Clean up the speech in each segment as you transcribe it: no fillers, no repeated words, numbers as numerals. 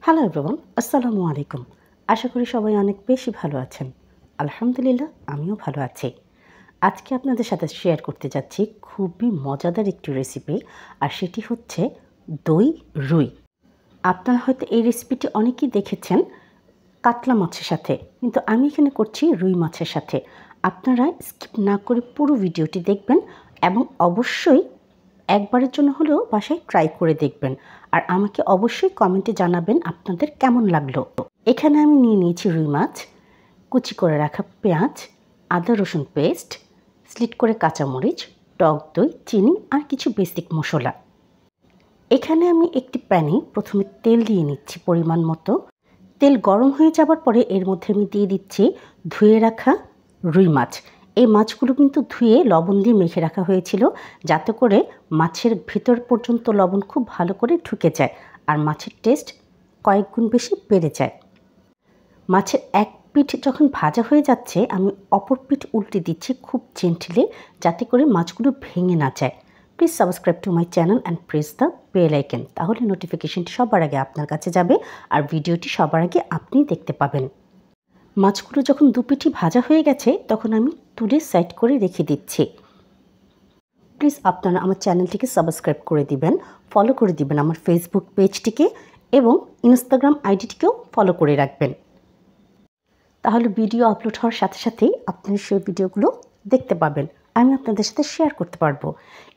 Hello everyone, আসসালামু আলাইকুম। আশা করি সবাই অনেক বেশি ভালো আছেন। আলহামদুলিল্লাহ, আমিও ভালো আছি। আজকে আপনাদের সাথে শেয়ার করতে যাচ্ছি খুবই মজাদার একটি রেসিপি, আর সেটি হচ্ছে দই রুই। আপনারা হয়তো এই রেসিপিটি অনেকেই দেখেছেন কাতলা মাছের সাথে, কিন্তু আমি এখানে করছি রুই মাছের সাথে। আপনারা স্কিপ না করে পুরো ভিডিওটি দেখবেন এবং অবশ্যই একবারের জন্য হলেও বাসায় ট্রাই করে দেখবেন, আর আমাকে অবশ্যই কমেন্টে জানাবেন আপনাদের কেমন লাগলো। এখানে আমি নিয়ে নিয়েছি রুই মাছ, কুচি করে রাখা পেঁয়াজ, আদা রসুন পেস্ট, স্লিট করে কাঁচামরিচ, টক দই, চিনি আর কিছু বেসিক মশলা। এখানে আমি একটি প্যানে প্রথমে তেল দিয়ে নিচ্ছি পরিমাণ মতো। তেল গরম হয়ে যাবার পরে এর মধ্যে আমি দিয়ে দিচ্ছি ধুয়ে রাখা রুই মাছ। এই মাছগুলো কিন্তু ধুয়ে লবণ দিয়ে মেখে রাখা হয়েছিল, যাতে করে মাছের ভিতর পর্যন্ত লবণ খুব ভালো করে ঢুকে যায় আর মাছের টেস্ট কয়েক গুণ বেশি বেড়ে যায়। মাছের এক পিঠ যখন ভাজা হয়ে যাচ্ছে, আমি অপর পিঠ উল্টে দিচ্ছি খুব জেন্টলি, যাতে করে মাছগুলো ভেঙে না যায়। Please subscribe to my channel and press the bell icon, তাহলে নোটিফিকেশনটি সবার আগে আপনার কাছে যাবে আর ভিডিওটি সবার আগে আপনি দেখতে পাবেন। মাছগুলো যখন দুপিঠি ভাজা হয়ে গেছে, তখন আমি তুলে সাইড করে রেখে দিচ্ছি। প্লিজ আপনারা আমার চ্যানেলটিকে সাবস্ক্রাইব করে দিবেন, ফলো করে দিবেন আমার ফেসবুক পেজটিকে এবং ইনস্টাগ্রাম আইডিটিকেও ফলো করে রাখবেন। তাহলে ভিডিও আপলোড হওয়ার সাথে সাথেই আপনারা সেই ভিডিওগুলো দেখতে পাবেন, আমি আপনাদের সাথে শেয়ার করতে পারবো।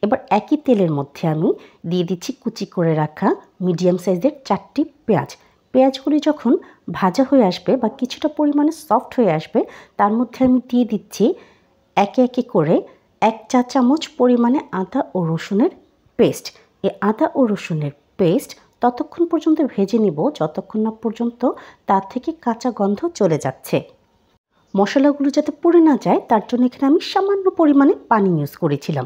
এবার একই তেলের মধ্যে আমি দিয়ে দিচ্ছি কুচি করে রাখা মিডিয়াম সাইজের 4টি পেঁয়াজ। পেঁয়াজগুলি যখন ভাজা হয়ে আসবে বা কিছুটা পরিমাণে সফট হয়ে আসবে, তার মধ্যে আমি দিয়ে দিচ্ছি একে একে করে 1 চা চামচ পরিমাণে আদা ও রসুনের পেস্ট। এই আদা ও রসুনের পেস্ট ততক্ষণ পর্যন্ত ভেজে নিব যতক্ষণ না পর্যন্ত তার থেকে কাঁচা গন্ধ চলে যাচ্ছে। মশলাগুলো যাতে পুড়ে না যায়, তার জন্য এখানে আমি সামান্য পরিমাণে পানি ইউজ করেছিলাম।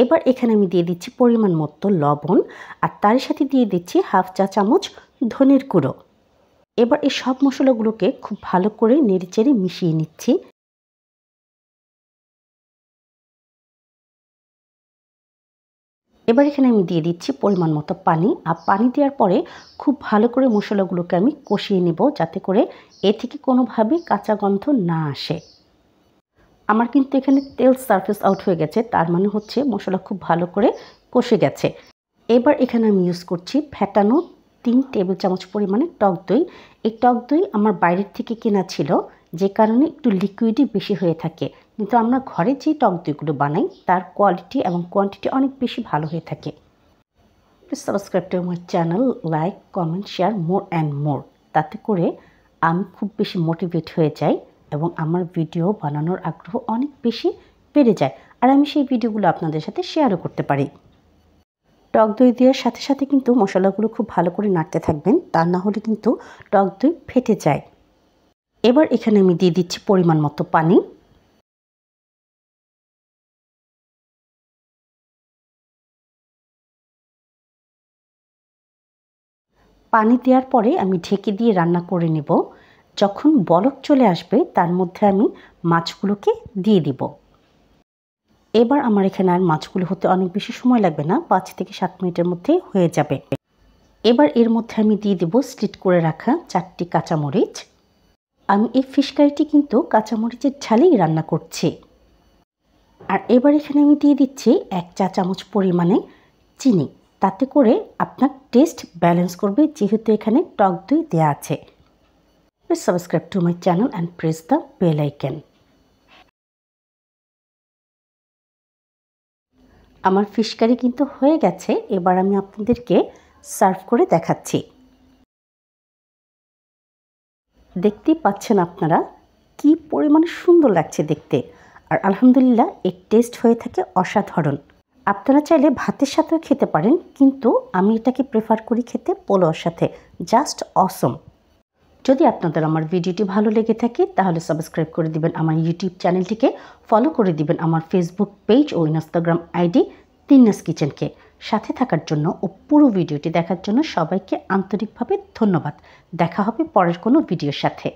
এবার এখানে আমি দিয়ে দিচ্ছি পরিমাণ মতো লবণ, আর তার সাথে দিয়ে দিচ্ছি 1/2 চা চামচ ধনের গুঁড়ো। এবার এই সব মশলাগুলোকে খুব ভালো করে নেড়েচেড়ে মিশিয়ে নিচ্ছি। এবার এখানে আমি দিয়ে দিচ্ছি পরিমাণ মতো পানি, আর পানি দেওয়ার পরে খুব ভালো করে মশলাগুলোকে আমি কষিয়ে নেব, যাতে করে এ থেকে কোনোভাবেই কাঁচা গন্ধ না আসে। আমার কিন্তু এখানে তেল সারফেস আউট হয়ে গেছে, তার মানে হচ্ছে মশলা খুব ভালো করে কষে গেছে। এবার এখানে আমি ইউজ করছি ফ্যাটানো 3 টেবিল চামচ পরিমাণে টক দই। এই টক দই আমার বাইরের থেকে কেনা ছিল, যে কারণে একটু লিকুইডই বেশি হয়ে থাকে, কিন্তু আমরা ঘরে যে টক দইগুলো বানাই তার কোয়ালিটি এবং কোয়ান্টিটি অনেক বেশি ভালো হয়ে থাকে। Please subscribe to my channel, like, comment, share more and more. তাতে করে আমি খুব বেশি মোটিভেট হয়ে যাই এবং আমার ভিডিও বানানোর আগ্রহ অনেক বেশি বেড়ে যায়, আর আমি সেই ভিডিওগুলো আপনাদের সাথে শেয়ারও করতে পারি। টক দই দেওয়ার সাথে সাথে কিন্তু মশলাগুলো খুব ভালো করে নাড়তে থাকবেন, তা না হলে কিন্তু টক দই ফেটে যায়। এবার এখানে আমি দিয়ে দিচ্ছি পরিমাণ মতো পানি। পানি দেওয়ার পরে আমি ঢেকে দিয়ে রান্না করে নেব। যখন বলক চলে আসবে, তার মধ্যে আমি মাছগুলোকে দিয়ে দিব। এবার আমার এখানে আর মাছগুলো হতে অনেক বেশি সময় লাগবে না, 5 থেকে 7 মিনিটের মধ্যে হয়ে যাবে। এবার এর মধ্যে আমি দিয়ে দেব স্লিট করে রাখা 4টি কাঁচামরিচ। আমি এই ফিশ কারিটি কিন্তু কাঁচামরিচের ঝালেই রান্না করছি। আর এবার এখানে আমি দিয়ে দিচ্ছি 1 চা চামচ পরিমাণে চিনি, তাতে করে আপনার টেস্ট ব্যালেন্স করবে, যেহেতু এখানে টক দই দেওয়া আছে। Please subscribe to my channel and press the bell icon. আমার ফিশ কারি কিন্তু হয়ে গেছে, এবার আমি আপনাদেরকে সার্ভ করে দেখাচ্ছি। দেখতেই পাচ্ছেন আপনারা কি পরিমাণে সুন্দর লাগছে দেখতে, আর আলহামদুলিল্লাহ এর টেস্ট হয়ে থাকে অসাধারণ। আপনারা চাইলে ভাতের সাথেও খেতে পারেন, কিন্তু আমি এটাকে প্রেফার করি খেতে পোলাওর সাথে। জাস্ট অসম। যদি আপনাদের আমার ভিডিওটি ভালো লেগে থাকে, তাহলে সাবস্ক্রাইব করে দিবেন আমার ইউটিউব চ্যানেলটিকে, ফলো করে দিবেন আমার ফেসবুক পেজ ও ইনস্টাগ্রাম আইডি তিন্নাস কিচেনকে। সাথে থাকার জন্য ও পুরো ভিডিওটি দেখার জন্য সবাইকে আন্তরিকভাবে ধন্যবাদ। দেখা হবে পরের কোনো ভিডিওর সাথে।